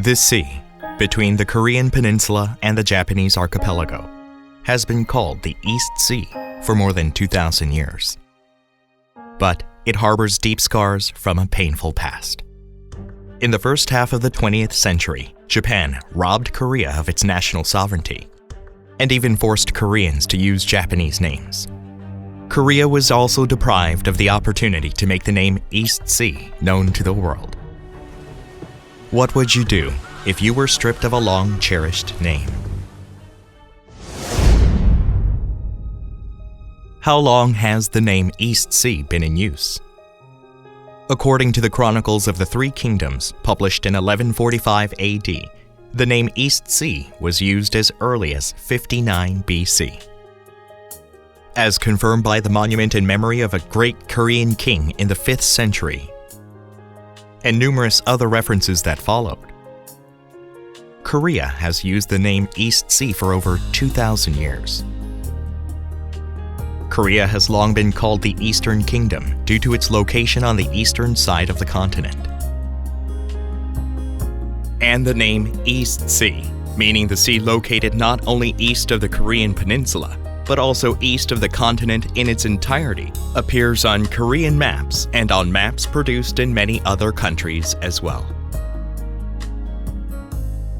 This sea, between the Korean peninsula and the Japanese archipelago, has been called the East Sea for more than 2,000 years. But it harbors deep scars from a painful past. In the first half of the 20th century, Japan robbed Korea of its national sovereignty and even forced Koreans to use Japanese names. Korea was also deprived of the opportunity to make the name East Sea known to the world. What would you do if you were stripped of a long-cherished name? How long has the name East Sea been in use? According to the Chronicles of the Three Kingdoms, published in 1145 AD, the name East Sea was used as early as 59 BC. As confirmed by the monument in memory of a great Korean king in the 5th century, and numerous other references that followed, Korea has used the name East Sea for over 2,000 years. Korea has long been called the Eastern Kingdom due to its location on the eastern side of the continent. And the name East Sea, meaning the sea located not only east of the Korean peninsula, but also east of the continent in its entirety, appears on Korean maps and on maps produced in many other countries as well.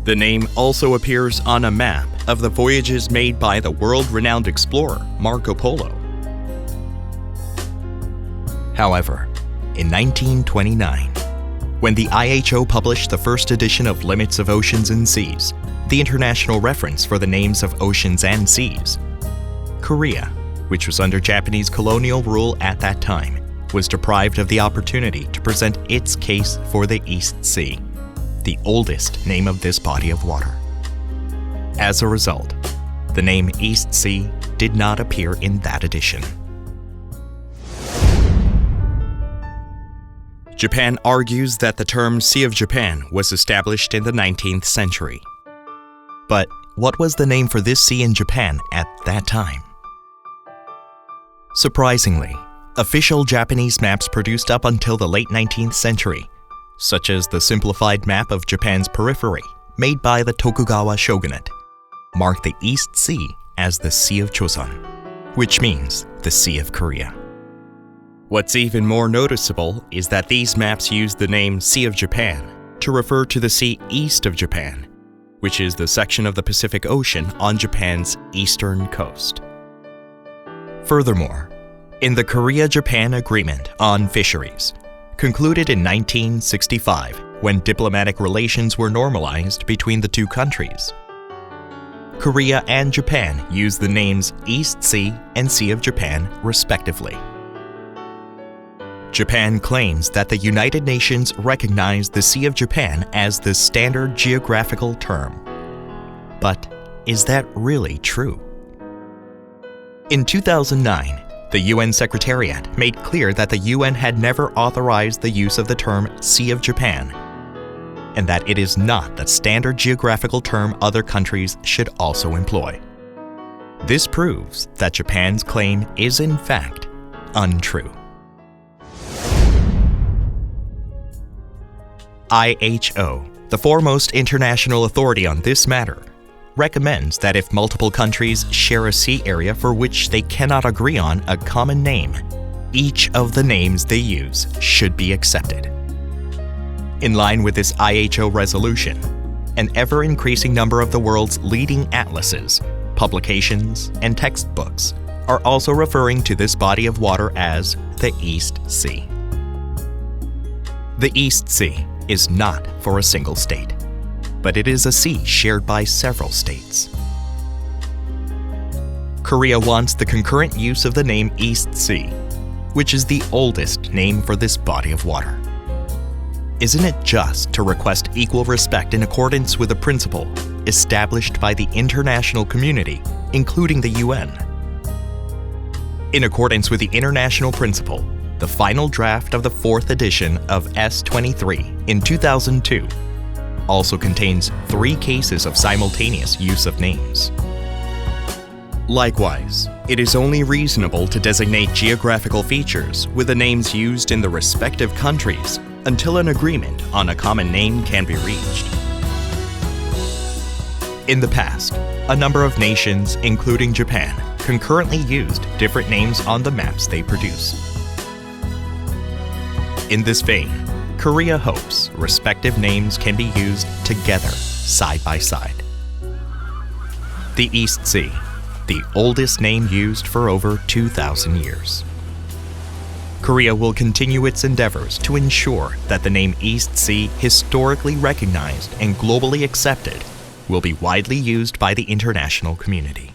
The name also appears on a map of the voyages made by the world-renowned explorer Marco Polo. However, in 1929, when the IHO published the first edition of Limits of Oceans and Seas, the international reference for the names of oceans and seas, Korea, which was under Japanese colonial rule at that time, was deprived of the opportunity to present its case for the East Sea, the oldest name of this body of water. As a result, the name East Sea did not appear in that edition. Japan argues that the term Sea of Japan was established in the 19th century. But what was the name for this sea in Japan at that time? Surprisingly, official Japanese maps produced up until the late 19th century, such as the simplified map of Japan's periphery made by the Tokugawa shogunate, mark the East Sea as the Sea of Joseon, which means the Sea of Korea. What's even more noticeable is that these maps use the name Sea of Japan to refer to the sea east of Japan, which is the section of the Pacific Ocean on Japan's eastern coast. Furthermore, in the Korea-Japan Agreement on Fisheries, concluded in 1965 when diplomatic relations were normalized between the two countries, Korea and Japan use the names East Sea and Sea of Japan respectively. Japan claims that the United Nations recognized the Sea of Japan as the standard geographical term. But is that really true? In 2009, the UN Secretariat made clear that the UN had never authorized the use of the term Sea of Japan, and that it is not the standard geographical term other countries should also employ. This proves that Japan's claim is in fact untrue. IHO, the foremost international authority on this matter, recommends that if multiple countries share a sea area for which they cannot agree on a common name, each of the names they use should be accepted. In line with this IHO resolution, an ever-increasing number of the world's leading atlases, publications, and textbooks are also referring to this body of water as the East Sea. The East Sea is not for a single state, but it is a sea shared by several states. Korea wants the concurrent use of the name East Sea, which is the oldest name for this body of water. Isn't it just to request equal respect in accordance with a principle established by the international community, including the UN? In accordance with the international principle, the final draft of the 4th edition of S23 in 2002 also contains 3 cases of simultaneous use of names. Likewise, it is only reasonable to designate geographical features with the names used in the respective countries until an agreement on a common name can be reached. In the past, a number of nations, including Japan, concurrently used different names on the maps they produce. In this vein, Korea hopes respective names can be used together, side by side. The East Sea, the oldest name used for over 2,000 years. Korea will continue its endeavors to ensure that the name East Sea, historically recognized and globally accepted, will be widely used by the international community.